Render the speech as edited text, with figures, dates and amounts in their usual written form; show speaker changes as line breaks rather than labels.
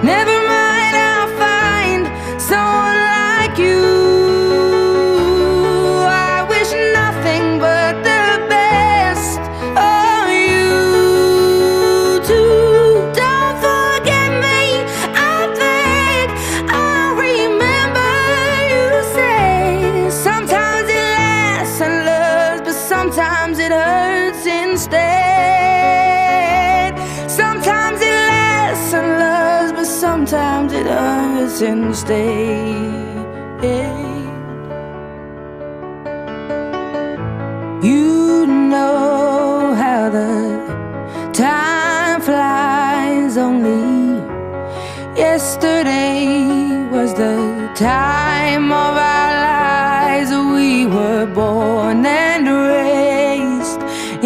Never mind, I'll find someone like you. I wish nothing but the best of you too. Don't forget me, I beg. I'll remember you say sometimes it lasts and loves, but sometimes it hurts instead. Sometimes it lasts and loves, but sometimes it hurts instead. You know how the time flies. Only yesterday was the time